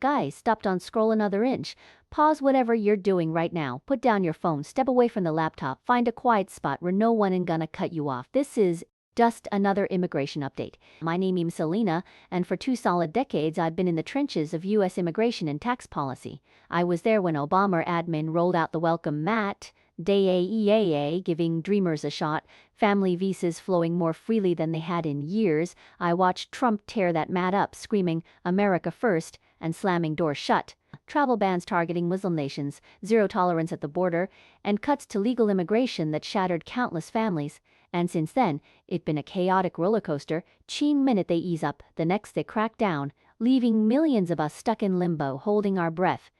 Guys, stop, don't scroll another inch. Pause whatever you're doing right now. Put down your phone, step away from the laptop, find a quiet spot where no one is gonna cut you off. This is just another immigration update. My name is Selena, and for 2 solid decades I've been in the trenches of U.S. immigration and tax policy. I was there when Obama admin rolled out the welcome mat, DACA EAA, giving dreamers a shot, family visas flowing more freely than they had in years. I watched Trump tear that mat up, screaming, "America first," and slamming doors shut. Travel bans targeting Muslim nations, zero tolerance at the border, and cuts to legal immigration that shattered countless families. And since then, it's been a chaotic roller coaster. One minute they ease up, the next they crack down, leaving millions of us stuck in limbo, holding our breath.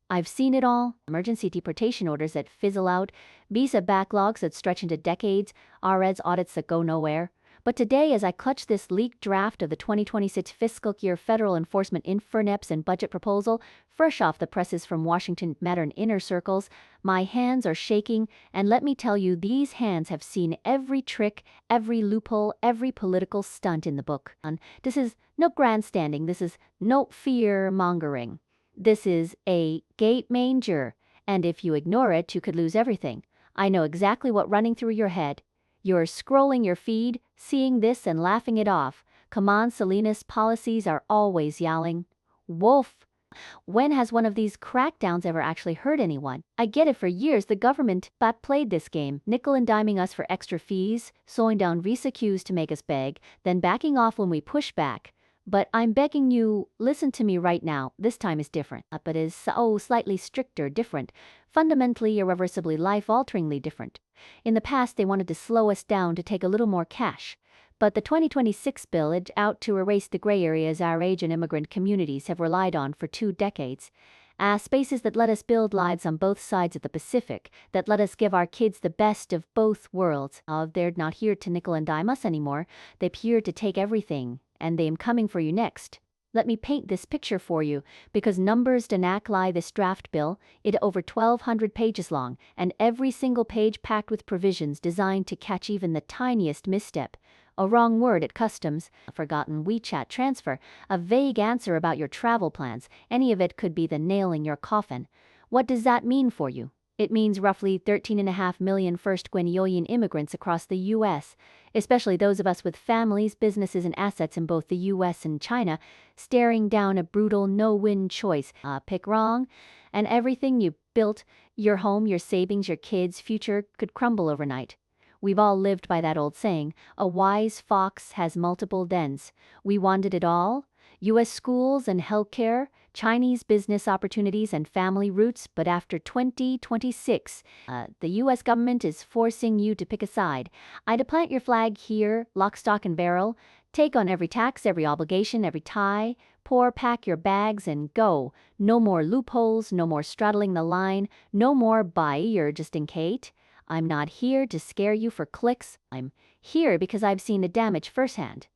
I've seen it all: emergency deportation orders that fizzle out, visa backlogs that stretch into decades, IRS audits that go nowhere. But today, as I clutch this leaked draft of the 2026 fiscal year federal enforcement infirneps and budget proposal, fresh off the presses from Washington modern inner circles, my hands are shaking, and let me tell you, these hands have seen every trick, every loophole, every political stunt in the book. And this is no grandstanding, this is no fear-mongering. This is a gate manger, and if you ignore it, you could lose everything. I know exactly what running through your head. You're scrolling your feed, seeing this and laughing it off. Come on, Selena's policies are always yowling. Wolf. When has one of these crackdowns ever actually hurt anyone? I get it, for years the government played this game, nickel and diming us for extra fees, slowing down visa queues to make us beg, then backing off when we push back. But I'm begging you, listen to me right now. This time is different, but is slightly stricter, different, fundamentally, irreversibly, life-alteringly different. In the past, they wanted to slow us down to take a little more cash. But the 2026 bill is out to erase the gray areas our Asian immigrant communities have relied on for 2 decades. Spaces that let us build lives on both sides of the Pacific, that let us give our kids the best of both worlds. They're not here to nickel and dime us anymore. They're here to take everything, and they am coming for you next. Let me paint this picture for you, because numbers do not lie. This draft bill, it over 1,200 pages long, and every single page packed with provisions designed to catch even the tiniest misstep. A wrong word at customs, a forgotten WeChat transfer, a vague answer about your travel plans, any of it could be the nail in your coffin. What does that mean for you? It means roughly 13.5 million first-generation immigrants across the U.S., especially those of us with families, businesses, and assets in both the U.S. and China, staring down a brutal no-win choice. Pick wrong, and everything you built, your home, your savings, your kids' future, could crumble overnight. We've all lived by that old saying, a wise fox has multiple dens. We wanted it all: U.S. schools and healthcare, Chinese business opportunities and family roots, but after 2026, the U.S. government is forcing you to pick a side. Either plant your flag here, lock, stock, and barrel, take on every tax, every obligation, every tie, pack your bags and go. No more loopholes, no more straddling the line, no more buy you're just in case. I'm not here to scare you for clicks. I'm here because I've seen the damage firsthand.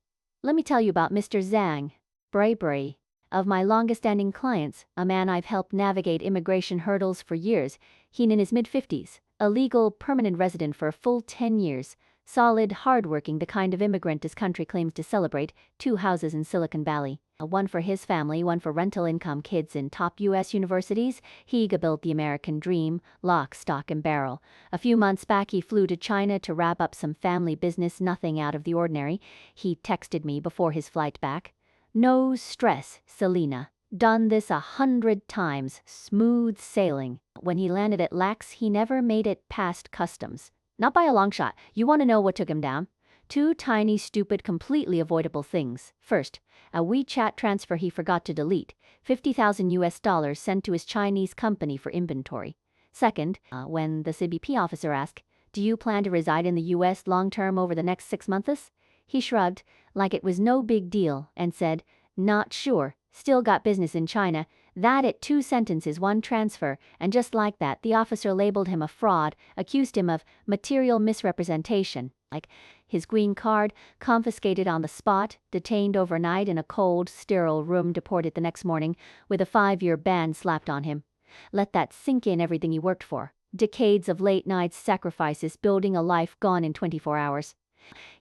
Let me tell you about Mr. Zhang. Bravery. Of my longest-standing clients, a man I've helped navigate immigration hurdles for years, he in his mid-50s, a legal permanent resident for a full 10 years, solid, hardworking, the kind of immigrant this country claims to celebrate, 2 houses in Silicon Valley, one for his family, one for rental income, kids in top U.S. universities. He built the American dream, lock, stock, and barrel. A few months back, he flew to China to wrap up some family business, nothing out of the ordinary. He texted me before his flight back. No stress, Selena. Done this 100 times, smooth sailing. When he landed at LAX, he never made it past customs. Not by a long shot. You want to know what took him down? 2 tiny, stupid, completely avoidable things. First, a WeChat transfer he forgot to delete, $50,000 US sent to his Chinese company for inventory. Second, when the CBP officer asked, "Do you plan to reside in the U.S. long-term over the next 6 months?" He shrugged, like it was no big deal, and said, "Not sure, still got business in China." That at 2 sentences, 1 transfer, and just like that, the officer labeled him a fraud, accused him of material misrepresentation, like his green card, confiscated on the spot, detained overnight in a cold, sterile room, deported the next morning, with a 5-year ban slapped on him. Let that sink in, everything he worked for. Decades of late-night sacrifices, building a life gone in 24 hours.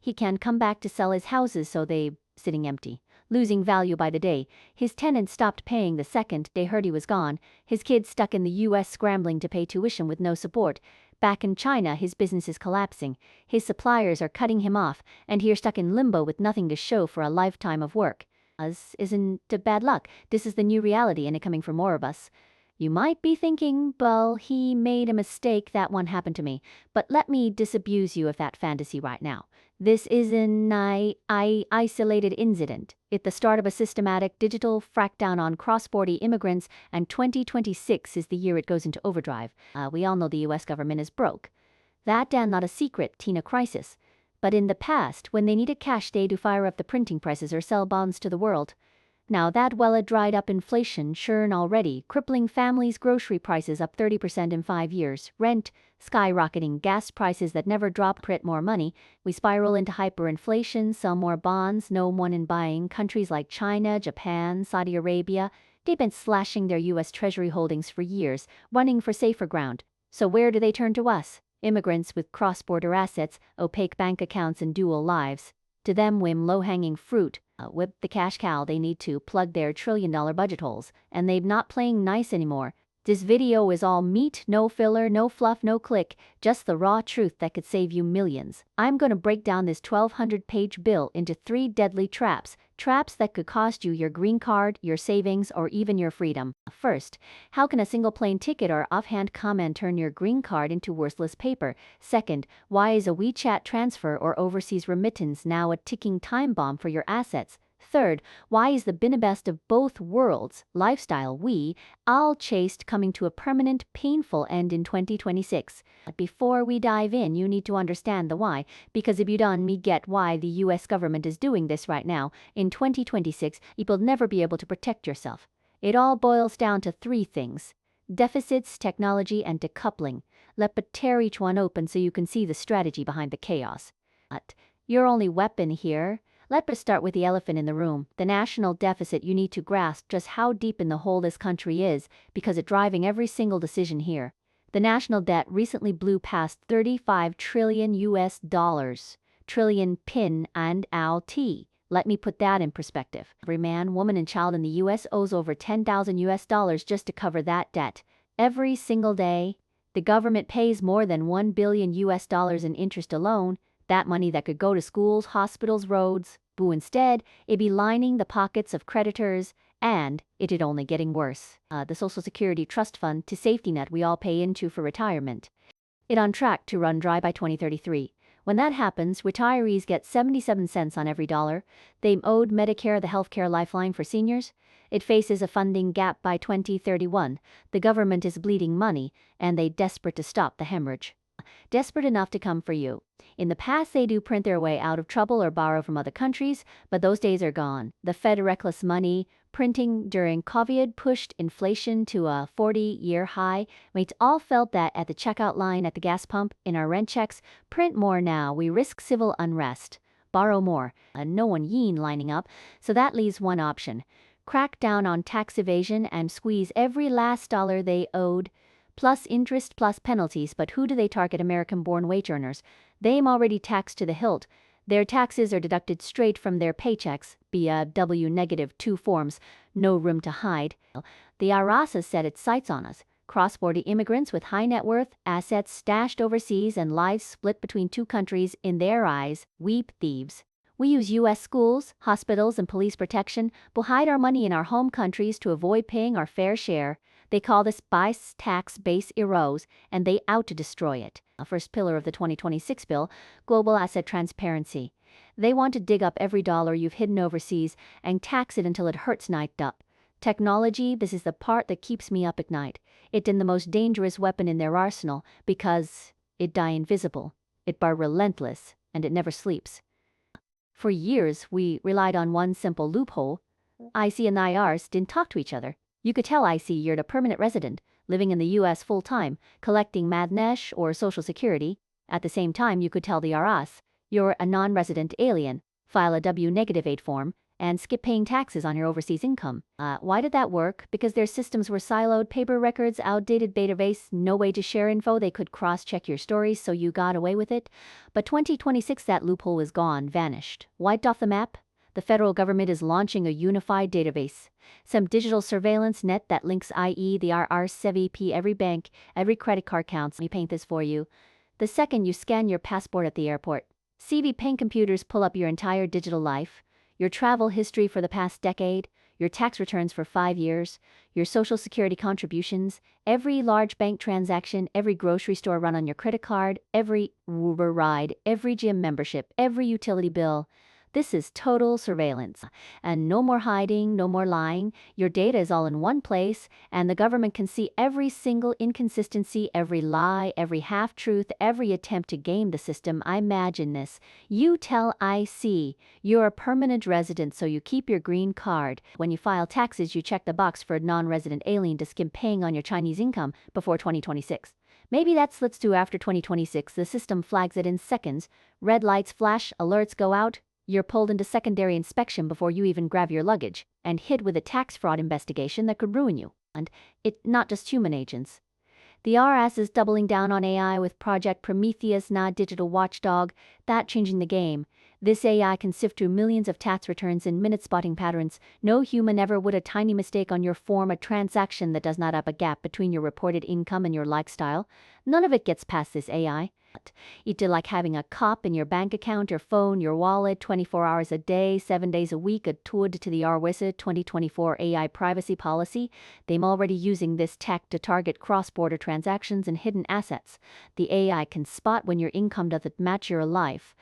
He can come back to sell his houses, so they sitting empty. losing value by the day. His tenants stopped paying the second they heard he was gone. His kids stuck in the US scrambling to pay tuition with no support. Back in China, his business is collapsing. His suppliers are cutting him off, and here stuck in limbo with nothing to show for a lifetime of work. Isn't bad luck. This is the new reality, and it coming for more of us. You might be thinking, well, he made a mistake, that one happened to me. But let me disabuse you of that fantasy right now. This is an isolated incident. It's the start of a systematic digital crackdown on cross-border immigrants, and 2026 is the year it goes into overdrive. We all know the US government is broke. That and not a secret, Tina crisis. But in the past, when they needed cash, they do fire up the printing presses or sell bonds to the world. Now that dried up inflation churn already, crippling families' grocery prices up 30% in 5 years, rent skyrocketing, gas prices that never drop, print more money, we spiral into hyperinflation, sell more bonds, no one in buying. Countries like China, Japan, Saudi Arabia, they've been slashing their US Treasury holdings for years, running for safer ground. So where do they turn to us? Immigrants with cross-border assets, opaque bank accounts and dual lives. To them, whim low-hanging fruit, whip the cash cow they need to plug their trillion-dollar budget holes, and they've not playing nice anymore. This video is all meat, no filler, no fluff, no click, just the raw truth that could save you millions. I'm gonna break down this 1,200-page bill into 3 deadly traps that could cost you your green card, your savings, or even your freedom. First, how can a single plane ticket or offhand comment turn your green card into worthless paper? Second, why is a WeChat transfer or overseas remittance now a ticking time bomb for your assets? Third, why is the best of both worlds lifestyle we all chased coming to a permanent, painful end in 2026? Before we dive in, you need to understand the why, because if you don't get why the US government is doing this right now, in 2026, you will never be able to protect yourself. It all boils down to 3 things: deficits, technology, and decoupling. Let me tear each one open so you can see the strategy behind the chaos. But your only weapon here. Let us start with the elephant in the room, the national deficit. You need to grasp just how deep in the hole this country is, because it's driving every single decision here. The national debt recently blew past 35 trillion US dollars. Trillion pin and LT. Let me put that in perspective. Every man, woman, and child in the US owes over 10,000 US dollars just to cover that debt. Every single day, the government pays more than 1 billion US dollars in interest alone. That money that could go to schools, hospitals, roads, boo, instead, it'd be lining the pockets of creditors, and it'd only getting worse. The Social Security Trust Fund to safety net we all pay into for retirement. It on track to run dry by 2033. When that happens, retirees get 77 cents on every dollar. They owed Medicare, the healthcare lifeline for seniors. It faces a funding gap by 2031. The government is bleeding money, and they desperate to stop the hemorrhage. Desperate enough to come for you. In the past, they do print their way out of trouble or borrow from other countries, but those days are gone. The Fed reckless money printing during COVID pushed inflation to a 40-year high. Mates all felt that at the checkout line at the gas pump, in our rent checks. Print more now, we risk civil unrest. Borrow more, no one lining up, so that leaves one option. Crack down on tax evasion and squeeze every last dollar they owed, plus interest plus penalties. But who do they target? American-born wage earners. They'm already taxed to the hilt. Their taxes are deducted straight from their paychecks, via W-2 forms, no room to hide. The IRS has set its sights on us. Cross-border immigrants with high net worth, assets stashed overseas, and lives split between 2 countries, in their eyes, weep thieves. We use US schools, hospitals, and police protection, but hide our money in our home countries to avoid paying our fair share. They call this bias tax base erodes, and they out to destroy it. A first pillar of the 2026 bill, global asset transparency. They want to dig up every dollar you've hidden overseas and tax it until it hurts night up. Technology, this is the part that keeps me up at night. It's in the most dangerous weapon in their arsenal, because it die invisible, it bar relentless, and it never sleeps. For years, we relied on one simple loophole. IC and IRS didn't talk to each other. You could tell IC you're a permanent resident, living in the US full-time, collecting Madnesh or Social Security. At the same time, you could tell the IRS you're a non-resident alien, file a W-8 form, and skip paying taxes on your overseas income. Why did that work? Because their systems were siloed, paper records, outdated database, no way to share info. They could cross-check your stories, so you got away with it. But 2026, that loophole is gone, vanished, wiped off the map. The federal government is launching a unified database. Some digital surveillance net that links, i.e. the IRS CVP, every bank, every credit card counts. Let me paint this for you. The second you scan your passport at the airport, CV Paint computers pull up your entire digital life, your travel history for the past decade, your tax returns for 5 years, your social security contributions, every large bank transaction, every grocery store run on your credit card, every Uber ride, every gym membership, every utility bill. This is total surveillance. And no more hiding, no more lying. Your data is all in one place, and the government can see every single inconsistency, every lie, every half-truth, every attempt to game the system. I imagine this. You tell IC you're a permanent resident, so you keep your green card. When you file taxes, you check the box for a non-resident alien to skim paying on your Chinese income before 2026. Maybe that's let's do after 2026. The system flags it in seconds. Red lights flash, alerts go out. You're pulled into secondary inspection before you even grab your luggage, and hit with a tax fraud investigation that could ruin you. And it not just human agents. The IRS is doubling down on AI with Project Prometheus, not digital watchdog, that changing the game. This AI can sift through millions of tax returns in minutes, spotting patterns. No human ever would. A tiny mistake on your form, a transaction that does not have a gap between your reported income and your lifestyle. None of it gets past this AI. It's like having a cop in your bank account, your phone, your wallet, 24 hours a day, 7 days a week, attuned to the IRS 2024 AI privacy policy. They're already using this tech to target cross-border transactions and hidden assets. The AI can spot when your income doesn't match your life.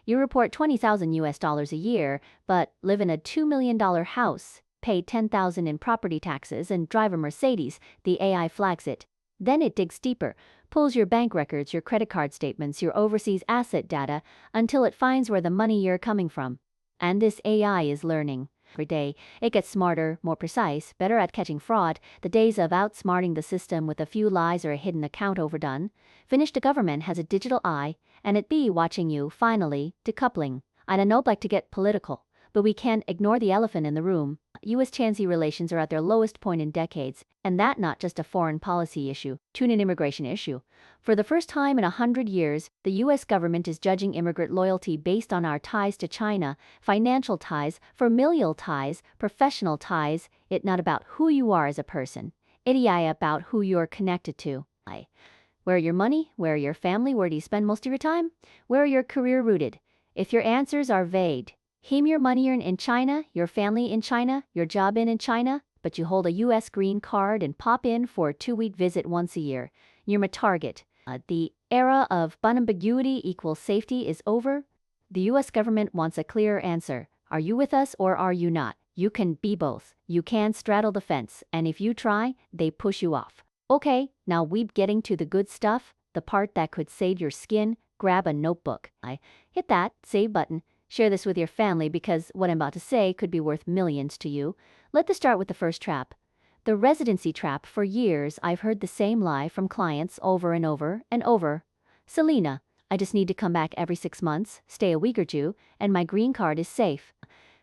You report $20,000 a year, but live in a $2 million house, pay $10,000 in property taxes, and drive a Mercedes. The AI flags it. Then it digs deeper, pulls your bank records, your credit card statements, your overseas asset data, until it finds where the money you're coming from. And this AI is learning. Every day, it gets smarter, more precise, better at catching fraud. The days of outsmarting the system with a few lies or a hidden account overdone. Finished. The government has a digital eye, and it be watching you. Finally, decoupling. I don't know, like to get political, but we can't ignore the elephant in the room. U.S.-Chinese relations are at their lowest point in decades, and that not just a foreign policy issue, tune an immigration issue. For the first time in 100 years, the U.S. government is judging immigrant loyalty based on our ties to China, financial ties, familial ties, professional ties. It's not about who you are as a person. It's about who you're connected to. Where are your money? Where are your family? Where do you spend most of your time? Where are your career rooted? If your answers are vague, your money earned in China, your family in China, your job in China, but you hold a U.S. green card and pop in for a 2-week visit once a year. You're a target. The era of ambiguity equals safety is over. The U.S. government wants a clear answer. Are you with us or are you not? You can be both. You can straddle the fence, and if you try, they push you off. Okay, now we're getting to the good stuff, the part that could save your skin. Grab a notebook. Hit that save button. Share this with your family because what I'm about to say could be worth millions to you. Let's start with the first trap. The residency trap. For years, I've heard the same lie from clients over and over and over. Selena, I just need to come back every 6 months, stay a week or two, and my green card is safe.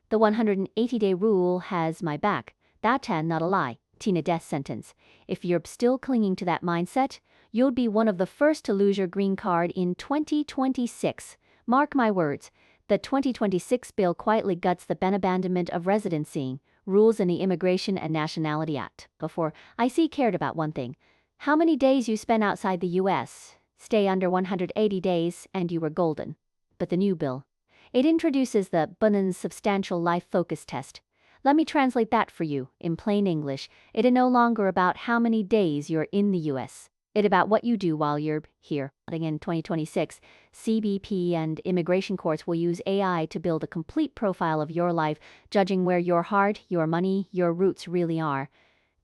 The 180-day rule has my back. That's not a lie. Tina death sentence. If you're still clinging to that mindset, you'll be one of the first to lose your green card in 2026. Mark my words. The 2026 bill quietly guts the abandonment of residency rules in the Immigration and Nationality Act. Before, IC cared about one thing: how many days you spent outside the U.S. Stay under 180 days and you were golden. But the new bill, it introduces the Bunan's substantial life focus test. Let me translate that for you in plain English. It is no longer about how many days you're in the U.S. It's about what you do while you're here. In 2026, CBP and immigration courts will use AI to build a complete profile of your life, judging where your heart, your money, your roots really are.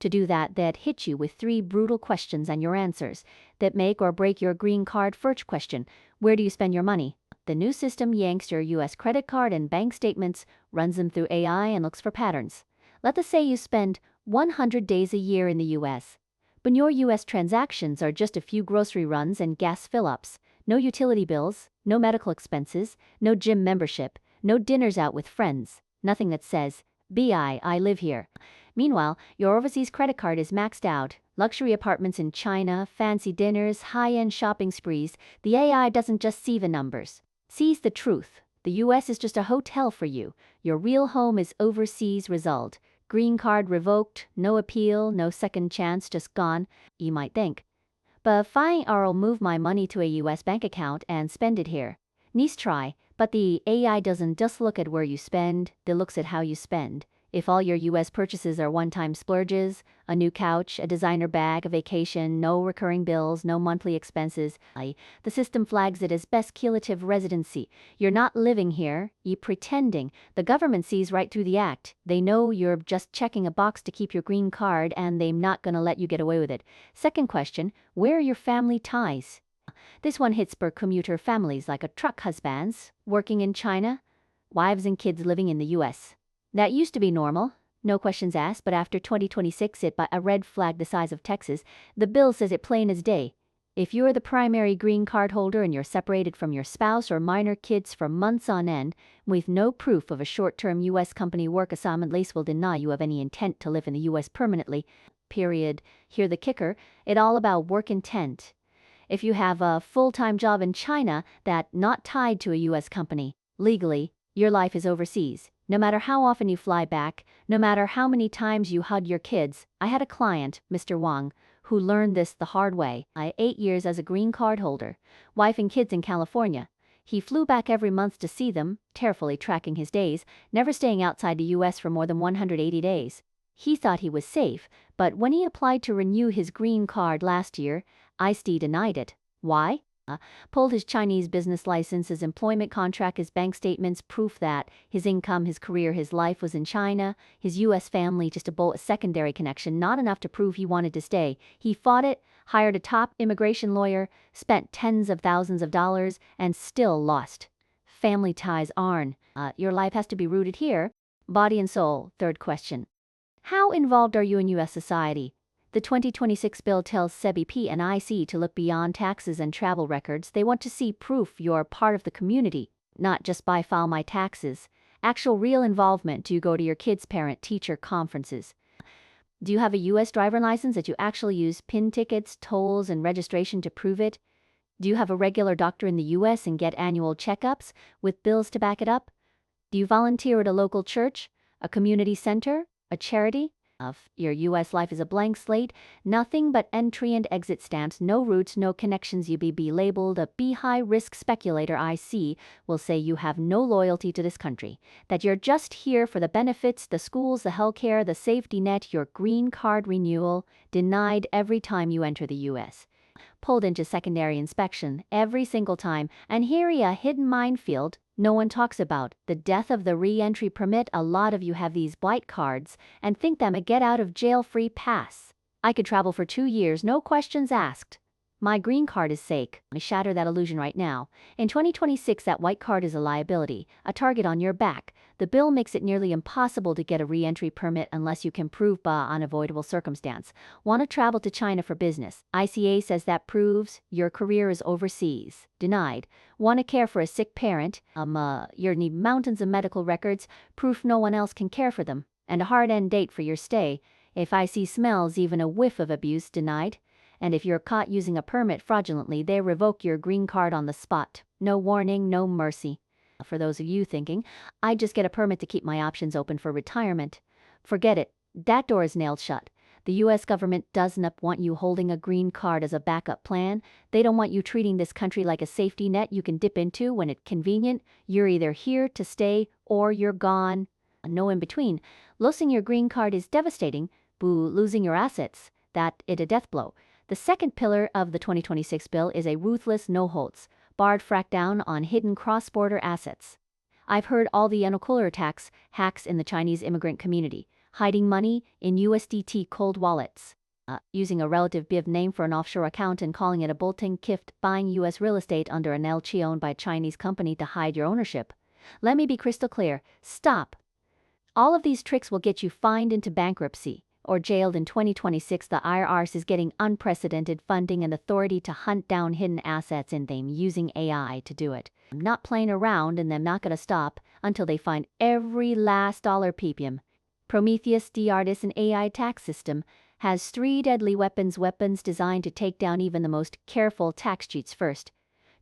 To do that, they'd hit you with 3 brutal questions and your answers that make or break your green card. First question: where do you spend your money? The new system yanks your U.S. credit card and bank statements, runs them through AI, and looks for patterns. Let's say you spend 100 days a year in the U.S., but your U.S. transactions are just a few grocery runs and gas fill-ups. No utility bills, no medical expenses, no gym membership, no dinners out with friends. Nothing that says, I live here. Meanwhile, your overseas credit card is maxed out. Luxury apartments in China, fancy dinners, high-end shopping sprees. The AI doesn't just see the numbers, sees the truth. The US is just a hotel for you. Your real home is overseas result. Green card revoked, no appeal, no second chance, just gone, you might think. But fine, I'll move my money to a US bank account and spend it here. Nice try, but the AI doesn't just look at where you spend, it looks at how you spend. If all your US purchases are one-time splurges, a new couch, a designer bag, a vacation, no recurring bills, no monthly expenses, the system flags it as speculative residency. You're not living here, you're pretending. The government sees right through the act. They know you're just checking a box to keep your green card and they're not gonna let you get away with it. Second question, where are your family ties? This one hits for commuter families like a truck husbands working in China, wives and kids living in the US. That used to be normal, no questions asked, but after 2026 it by a red flag the size of Texas. The bill says it plain as day. If you're the primary green card holder and you're separated from your spouse or minor kids for months on end, with no proof of a short-term U.S. company work assignment, LACE will deny you have any intent to live in the U.S. permanently. Period. Here the kicker, it all about work intent. If you have a full-time job in China that not tied to a U.S. company, legally, your life is overseas. No matter how often you fly back, no matter how many times you hug your kids. I had a client, Mr. Wang, who learned this the hard way. 8 years as a green card holder, wife and kids in California. He flew back every month to see them, carefully tracking his days, never staying outside the U.S. for more than 180 days. He thought he was safe, but when he applied to renew his green card last year, ICE denied it. Why? Pulled his Chinese business license, his employment contract, his bank statements, proof that his income, his career, his life was in China, his U.S. family, just a secondary connection, not enough to prove he wanted to stay. He fought it, hired a top immigration lawyer, spent tens of thousands of dollars, and still lost. Family ties aren't. Your life has to be rooted here. Body and soul. Third question. How involved are you in U.S. society? The 2026 bill tells SEBI and IC to look beyond taxes and travel records. They want to see proof you're part of the community, not just by file my taxes. Actual real involvement. Do you go to your kids' parent-teacher conferences? Do you have a U.S. driver license that you actually use PIN tickets, tolls, and registration to prove it? Do you have a regular doctor in the U.S. and get annual checkups with bills to back it up? Do you volunteer at a local church, a community center, a charity? Your U.S. life is a blank slate, nothing but entry and exit stamps, no roots, no connections. You be labeled a high-risk speculator. IC will say you have no loyalty to this country, that you're just here for the benefits, the schools, the healthcare, the safety net. Your green card renewal denied every time you enter the U.S. Pulled into secondary inspection every single time, and here a hidden minefield no one talks about, the death of the re-entry permit. A lot of you have these white cards and think them a get-out-of-jail-free pass. I could travel for 2 years, no questions asked. My green card is sake. I shatter that illusion right now. In 2026, that white card is a liability, a target on your back. The bill makes it nearly impossible to get a re-entry permit unless you can prove by unavoidable circumstance. Want to travel to China for business? ICA says that proves your career is overseas. Denied. Want to care for a sick parent? You need mountains of medical records, proof no one else can care for them, and a hard end date for your stay. If IC smells even a whiff of abuse, denied. And if you're caught using a permit fraudulently, they revoke your green card on the spot. No warning, no mercy. For those of you thinking, I just get a permit to keep my options open for retirement. Forget it. That door is nailed shut. The U.S. government doesn't want you holding a green card as a backup plan. They don't want you treating this country like a safety net you can dip into when it's convenient. You're either here to stay or you're gone. No in between. Losing your green card is devastating. Boo, losing your assets. That it a death blow. The second pillar of the 2026 bill is a ruthless no-holds, barred crackdown on hidden cross-border assets. I've heard all the unocooler tax hacks in the Chinese immigrant community, hiding money in USDT cold wallets, using a relative BIV name for an offshore account and calling it a bolting gift, buying U.S. real estate under an LLC owned by a Chinese company to hide your ownership. Let me be crystal clear. Stop. All of these tricks will get you fined into bankruptcy or jailed in 2026. The IRS is getting unprecedented funding and authority to hunt down hidden assets in them using AI to do it. I'm not playing around and they're not going to stop until they find every last dollar ppm. Prometheus, DARTIS, and AI tax system has 3 deadly weapons designed to take down even the most careful tax cheats first.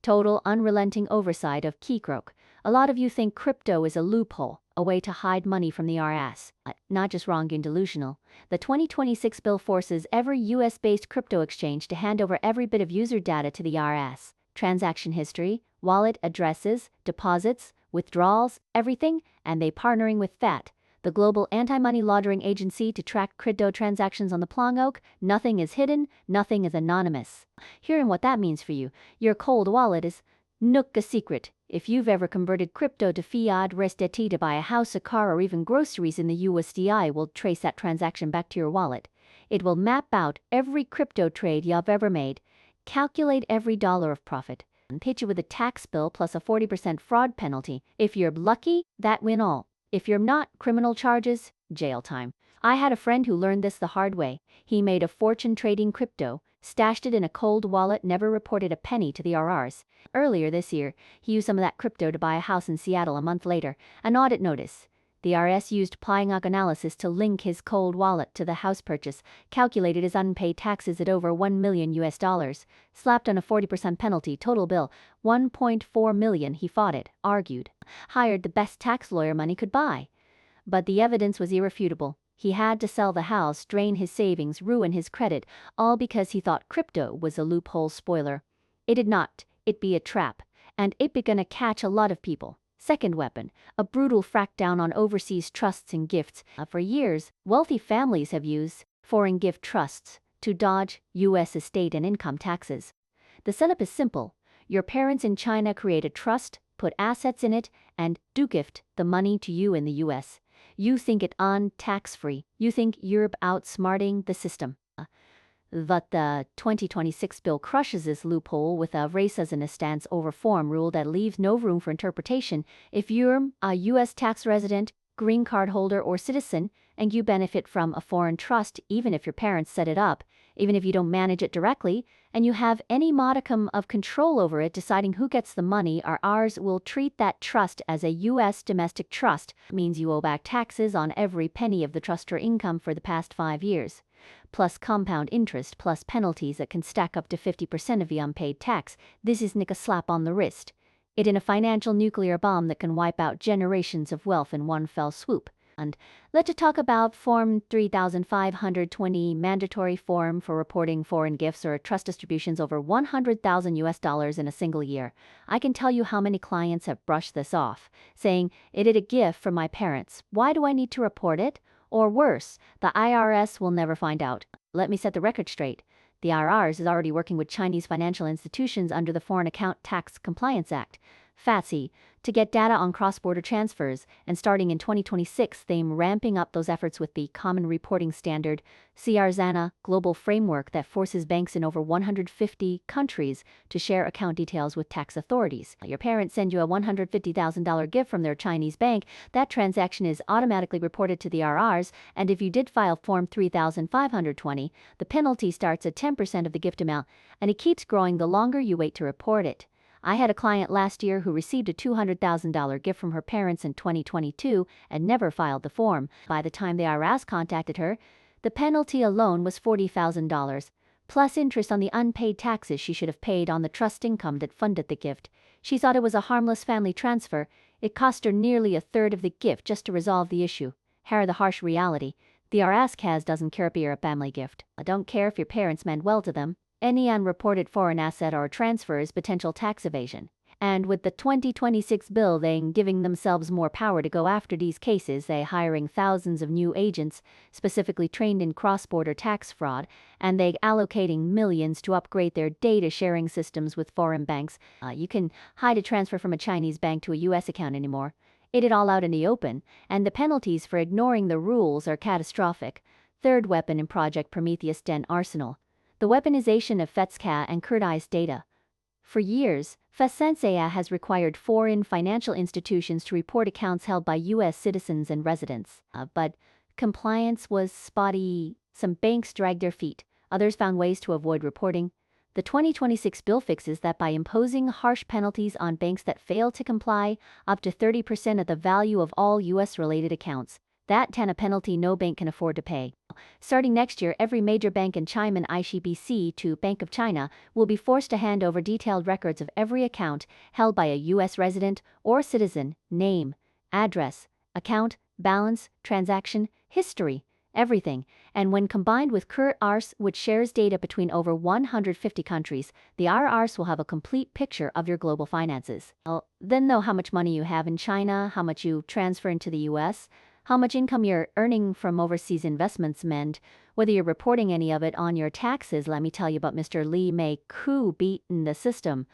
Total unrelenting oversight of keystroke, A lot of you think crypto is a loophole, a way to hide money from the IRS. Not just wrong and delusional. The 2026 bill forces every US-based crypto exchange to hand over every bit of user data to the IRS. Transaction history, wallet addresses, deposits, withdrawals, everything, and they partnering with FAT, the global anti-money laundering agency, to track crypto transactions on the Plongoak. Nothing is hidden, nothing is anonymous. Hearing what that means for you, your cold wallet is nook a secret. If you've ever converted crypto to fiat USDT to buy a house, a car, or even groceries in the USDI, will trace that transaction back to your wallet. It will map out every crypto trade you've ever made, calculate every dollar of profit, and hit you with a tax bill plus a 40% fraud penalty. If you're lucky, that win all. If you're not, criminal charges, jail time. I had a friend who learned this the hard way. He made a fortune trading crypto, stashed it in a cold wallet, never reported a penny to the IRS. Earlier this year, he used some of that crypto to buy a house in Seattle. A month later, an audit notice. The IRS used Plongoak analysis to link his cold wallet to the house purchase, calculated his unpaid taxes at over $1 million, slapped on a 40% penalty, total bill, $1.4 million. He fought it, argued, hired the best tax lawyer money could buy. But the evidence was irrefutable. He had to sell the house, drain his savings, ruin his credit, all because he thought crypto was a loophole. Spoiler: it did not. It be a trap, and it be gonna catch a lot of people. Second weapon, a brutal crackdown on overseas trusts and gifts. For years, wealthy families have used foreign gift trusts to dodge U.S. estate and income taxes. The setup is simple. Your parents in China create a trust, put assets in it, and do gift the money to you in the U.S. You think it on tax-free. You think you're outsmarting the system. But the 2026 bill crushes this loophole with a racism stance over form rule that leaves no room for interpretation. If you're a U.S. tax resident, green card holder, or citizen, and you benefit from a foreign trust, even if your parents set it up, even if you don't manage it directly, and you have any modicum of control over it, deciding who gets the money, ours will treat that trust as a U.S. domestic trust. It means you owe back taxes on every penny of the trust or income for the past 5 years. Plus compound interest, plus penalties that can stack up to 50% of the unpaid tax. This is a slap on the wrist. It in a financial nuclear bomb that can wipe out generations of wealth in one fell swoop. And let's talk about Form 3520, mandatory form for reporting foreign gifts or trust distributions over $100,000 in a single year. I can tell you how many clients have brushed this off, saying, "It is a gift from my parents. Why do I need to report it?" Or worse, the IRS will never find out. Let me set the record straight. The IRS is already working with Chinese financial institutions under the Foreign Account Tax Compliance Act, FATSI, to get data on cross-border transfers, and starting in 2026, they're ramping up those efforts with the Common Reporting Standard, CRZANA, global framework that forces banks in over 150 countries to share account details with tax authorities. Your parents send you a $150,000 gift from their Chinese bank, that transaction is automatically reported to the IRS, and if you did file Form 3520, the penalty starts at 10% of the gift amount, and it keeps growing the longer you wait to report it. I had a client last year who received a $200,000 gift from her parents in 2022 and never filed the form. By the time the IRS contacted her, the penalty alone was $40,000, plus interest on the unpaid taxes she should have paid on the trust income that funded the gift. She thought it was a harmless family transfer. It cost her nearly a third of the gift just to resolve the issue. Here the harsh reality. The IRS doesn't care if you're a family gift. I don't care if your parents meant well to them. Any unreported foreign asset or transfer is potential tax evasion. And with the 2026 bill, they're giving themselves more power to go after these cases. They're hiring thousands of new agents, specifically trained in cross-border tax fraud, and they're allocating millions to upgrade their data sharing systems with foreign banks. You can hide a transfer from a Chinese bank to a U.S. account anymore. It all out in the open, and the penalties for ignoring the rules are catastrophic. Third weapon in Project Prometheus Den Arsenal. The weaponization of FETSCA and Kurdi's data. For years, Residency AI has required foreign financial institutions to report accounts held by U.S. citizens and residents. But compliance was spotty. Some banks dragged their feet. Others found ways to avoid reporting. The 2026 bill fixes that by imposing harsh penalties on banks that fail to comply, up to 30% of the value of all U.S.-related accounts. That a penalty no bank can afford to pay. Starting next year, every major bank in China, ICBC to Bank of China, will be forced to hand over detailed records of every account held by a U.S. resident or citizen, name, address, account, balance, transaction, history, everything. And when combined with IRS, which shares data between over 150 countries, the IRS will have a complete picture of your global finances. Then know how much money you have in China, how much you transfer into the U.S., how much income you're earning from overseas investments, and whether you're reporting any of it on your taxes. Let me tell you about Mr. Lee Mei Ku beating the system.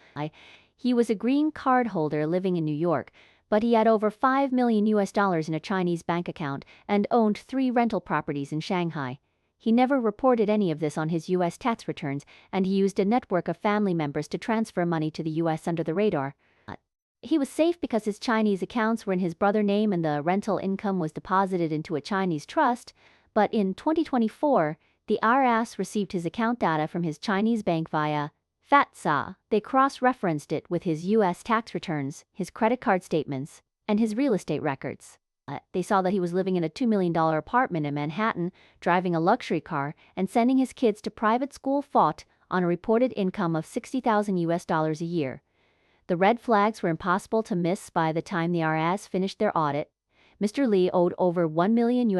He was a green card holder living in New York, but he had over $5 million in a Chinese bank account and owned 3 rental properties in Shanghai. He never reported any of this on his U.S. tax returns, and he used a network of family members to transfer money to the U.S. under the radar. He was safe because his Chinese accounts were in his brother's name and the rental income was deposited into a Chinese trust, but in 2024, the IRS received his account data from his Chinese bank via FATSA. They cross-referenced it with his U.S. tax returns, his credit card statements, and his real estate records. They saw that he was living in a $2 million apartment in Manhattan, driving a luxury car, and sending his kids to private school fought on a reported income of $60,000 a year. The red flags were impossible to miss by the time the IRS finished their audit. Mr. Lee owed over $1 million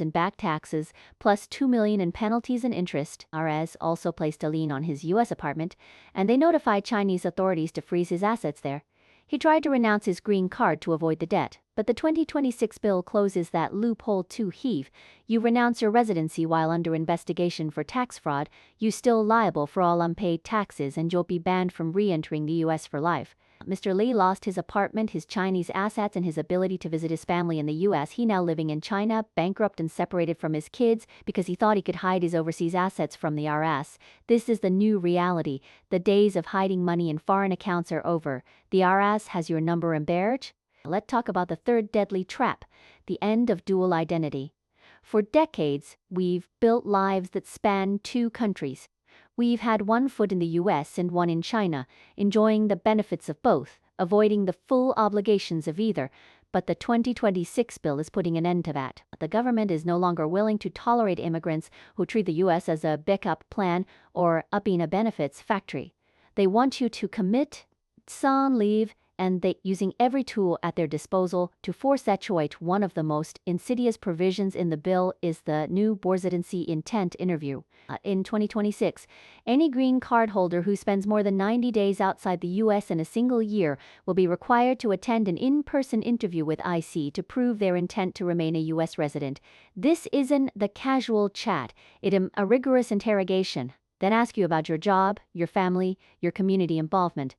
in back taxes, plus $2 million in penalties and interest. IRS also placed a lien on his U.S. apartment, and they notified Chinese authorities to freeze his assets there. He tried to renounce his green card to avoid the debt, but the 2026 bill closes that loophole to heave. You renounce your residency while under investigation for tax fraud, you're still liable for all unpaid taxes and you'll be banned from re-entering the U.S. for life. Mr. Lee lost his apartment, his Chinese assets, and his ability to visit his family in the U.S. He now living in China, bankrupt and separated from his kids because he thought he could hide his overseas assets from the IRS. This is the new reality. The days of hiding money in foreign accounts are over. The IRS has your number and badge. Let's talk about the third deadly trap, the end of dual identity. For decades, we've built lives that span 2 countries. We've had one foot in the U.S. and one in China, enjoying the benefits of both, avoiding the full obligations of either. But the 2026 bill is putting an end to that. The government is no longer willing to tolerate immigrants who treat the U.S. as a backup plan or upping a benefits factory. They want you to commit, sign, leave, and they using every tool at their disposal to force that choice. One of the most insidious provisions in the bill is the new residency intent interview. In 2026, any green card holder who spends more than 90 days outside the U.S. in a single year will be required to attend an in-person interview with IC to prove their intent to remain a U.S. resident. This isn't the casual chat, it's a rigorous interrogation. Then ask you about your job, your family, your community involvement.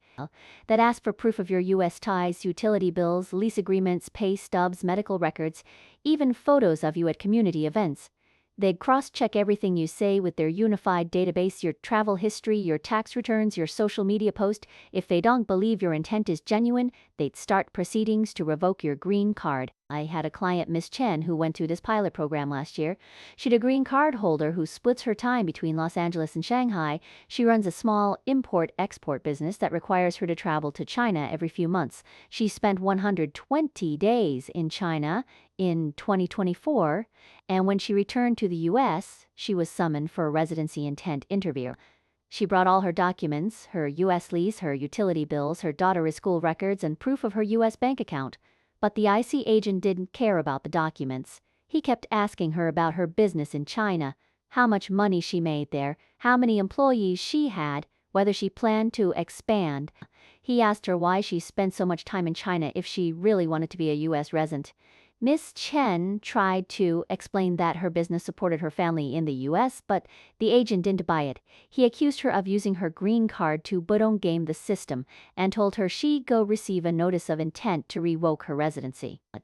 That ask for proof of your U.S. ties, utility bills, lease agreements, pay stubs, medical records, even photos of you at community events. They'd cross-check everything you say with their unified database, your travel history, your tax returns, your social media post. If they don't believe your intent is genuine, they'd start proceedings to revoke your green card. I had a client, Miss Chen, who went through this pilot program last year. She's a green card holder who splits her time between Los Angeles and Shanghai. She runs a small import-export business that requires her to travel to China every few months. She spent 120 days in China in 2024, and when she returned to the U.S., she was summoned for a residency intent interview. She brought all her documents, her U.S. lease, her utility bills, her daughter's school records, and proof of her U.S. bank account. But the IC agent didn't care about the documents. He kept asking her about her business in China, how much money she made there, how many employees she had, whether she planned to expand. He asked her why she spent so much time in China if she really wanted to be a U.S. resident. Miss Chen tried to explain that her business supported her family in the U.S., but the agent didn't buy it. He accused her of using her green card to game the system and told her she'd go receive a notice of intent to revoke her residency. It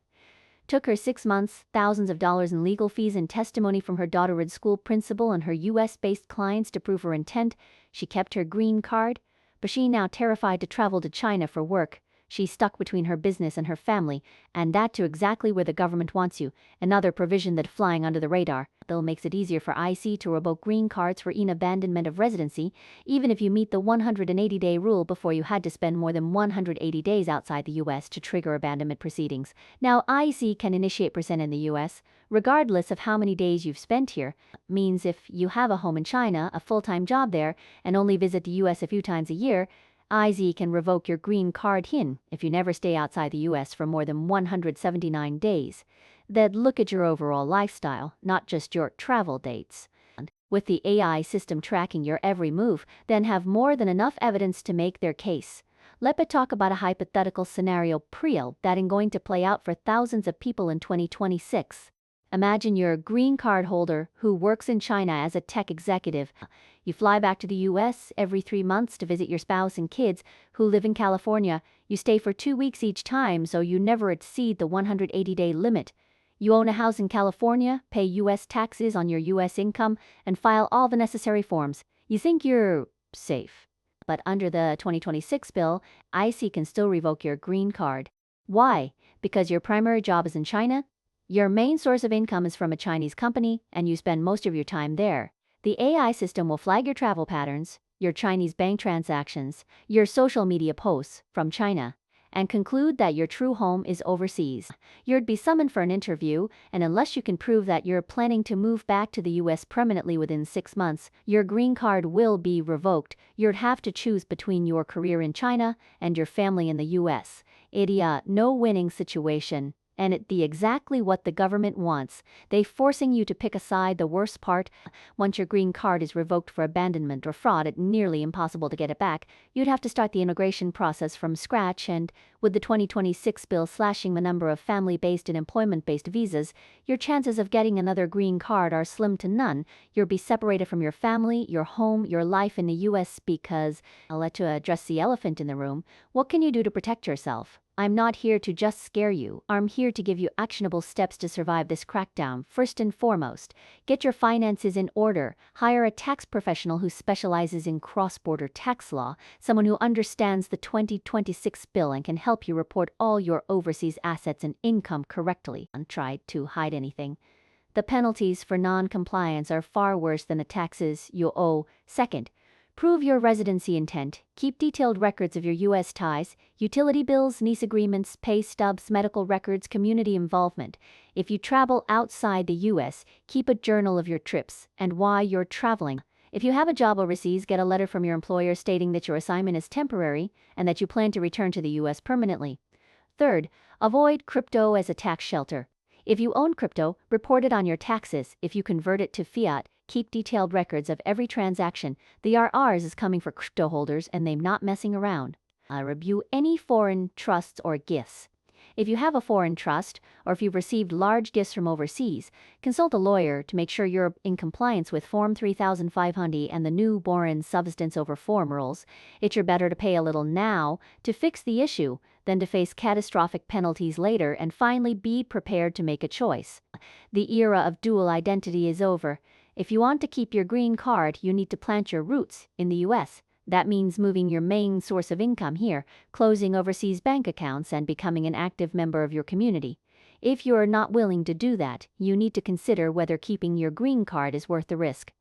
took her 6 months, thousands of dollars in legal fees and testimony from her daughter's school principal and her U.S.-based clients to prove her intent. She kept her green card, but she's now terrified to travel to China for work. She's stuck between her business and her family, and that to exactly where the government wants you. Another provision that flying under the radar. Bill makes it easier for IC to revoke green cards for abandonment of residency, even if you meet the 180-day rule before you had to spend more than 180 days outside the US to trigger abandonment proceedings. Now, IC can initiate percent in the US, regardless of how many days you've spent here. Means if you have a home in China, a full-time job there, and only visit the US a few times a year, IZ can revoke your green card hin if you never stay outside the US for more than 179 days. They'd look at your overall lifestyle, not just your travel dates. With the AI system tracking your every move, then have more than enough evidence to make their case. Let me talk about a hypothetical scenario that is going to play out for thousands of people in 2026. Imagine you're a green card holder who works in China as a tech executive. You fly back to the US every 3 months to visit your spouse and kids who live in California. You stay for 2 weeks each time so you never exceed the 180-day limit. You own a house in California, pay US taxes on your US income, and file all the necessary forms. You think you're safe. But under the 2026 bill, IC can still revoke your green card. Why? Because your primary job is in China? Your main source of income is from a Chinese company, and you spend most of your time there. The AI system will flag your travel patterns, your Chinese bank transactions, your social media posts from China, and conclude that your true home is overseas. You'd be summoned for an interview, and unless you can prove that you're planning to move back to the US permanently within 6 months, your green card will be revoked. You'd have to choose between your career in China and your family in the US. It's a no-winning situation. And it's exactly what the government wants. They forcing you to pick a side. The worst part, once your green card is revoked for abandonment or fraud, it's nearly impossible to get it back. You'd have to start the immigration process from scratch, and with the 2026 bill slashing the number of family-based and employment-based visas, your chances of getting another green card are slim to none. You'll be separated from your family, your home, your life in the US because, I'll let you address the elephant in the room. What can you do to protect yourself? I'm not here to just scare you. I'm here to give you actionable steps to survive this crackdown. First and foremost, get your finances in order. Hire a tax professional who specializes in cross-border tax law, someone who understands the 2026 bill and can help you report all your overseas assets and income correctly. Don't try to hide anything. The penalties for non-compliance are far worse than the taxes you owe. Second, prove your residency intent. Keep detailed records of your U.S. ties, utility bills, lease agreements, pay stubs, medical records, community involvement. If you travel outside the U.S., keep a journal of your trips and why you're traveling. If you have a job overseas, get a letter from your employer stating that your assignment is temporary and that you plan to return to the U.S. permanently. Third, avoid crypto as a tax shelter. If you own crypto, report it on your taxes. If you convert it to fiat, keep detailed records of every transaction. The IRS is coming for crypto holders and they're not messing around. Review any foreign trusts or gifts. If you have a foreign trust, or if you've received large gifts from overseas, consult a lawyer to make sure you're in compliance with Form 3500 and the new Foreign Substance Over Form rules. It's better to pay a little now to fix the issue than to face catastrophic penalties later, and finally be prepared to make a choice. The era of dual identity is over. If you want to keep your green card, you need to plant your roots in the US. That means moving your main source of income here, closing overseas bank accounts, and becoming an active member of your community. If you are not willing to do that, you need to consider whether keeping your green card is worth the risk.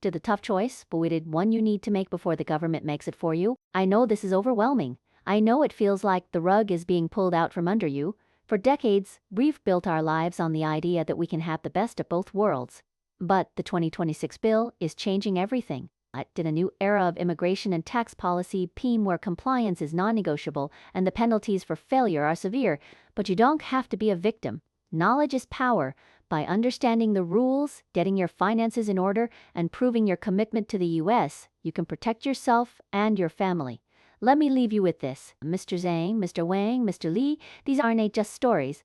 To the tough choice, but it is one you need to make before the government makes it for you. I know this is overwhelming. I know it feels like the rug is being pulled out from under you. For decades, we've built our lives on the idea that we can have the best of both worlds. But the 2026 bill is changing everything. In a new era of immigration and tax policy, where compliance is non-negotiable and the penalties for failure are severe, but you don't have to be a victim. Knowledge is power. By understanding the rules, getting your finances in order, and proving your commitment to the US, you can protect yourself and your family. Let me leave you with this. Mr. Zhang, Mr. Wang, Mr. Li, these aren't just stories.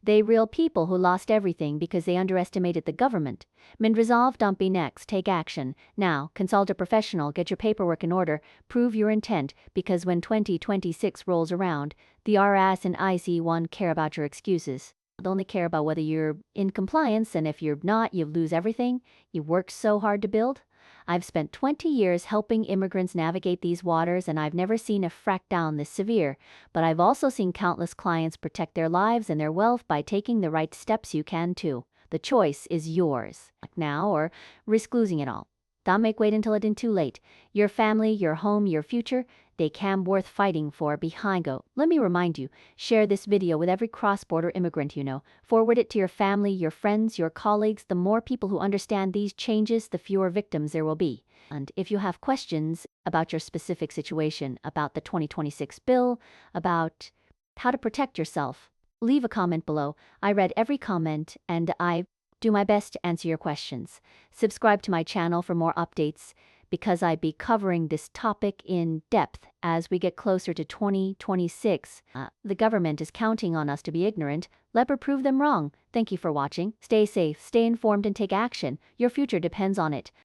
They real people who lost everything because they underestimated the government. Resolve, don't be next, take action. Now, consult a professional, get your paperwork in order, prove your intent, because when 2026 rolls around, the IRS and IC won't care about your excuses. They'll only care about whether you're in compliance, and if you're not, you lose everything you worked so hard to build. I've spent 20 years helping immigrants navigate these waters, and I've never seen a crackdown this severe, but I've also seen countless clients protect their lives and their wealth by taking the right steps. You can too. The choice is yours. Act now or risk losing it all. Don't make wait until it's too late. Your family, your home, your future, they can worth fighting for. Behind go. Let me remind you, share this video with every cross-border immigrant you know. Forward it to your family, your friends, your colleagues. The more people who understand these changes, the fewer victims there will be. And if you have questions about your specific situation, about the 2026 bill, about how to protect yourself, leave a comment below. I read every comment and I do my best to answer your questions. Subscribe to my channel for more updates because I'd be covering this topic in depth as we get closer to 2026. The government is counting on us to be ignorant. Let us prove them wrong. Thank you for watching. Stay safe, stay informed, and take action. Your future depends on it.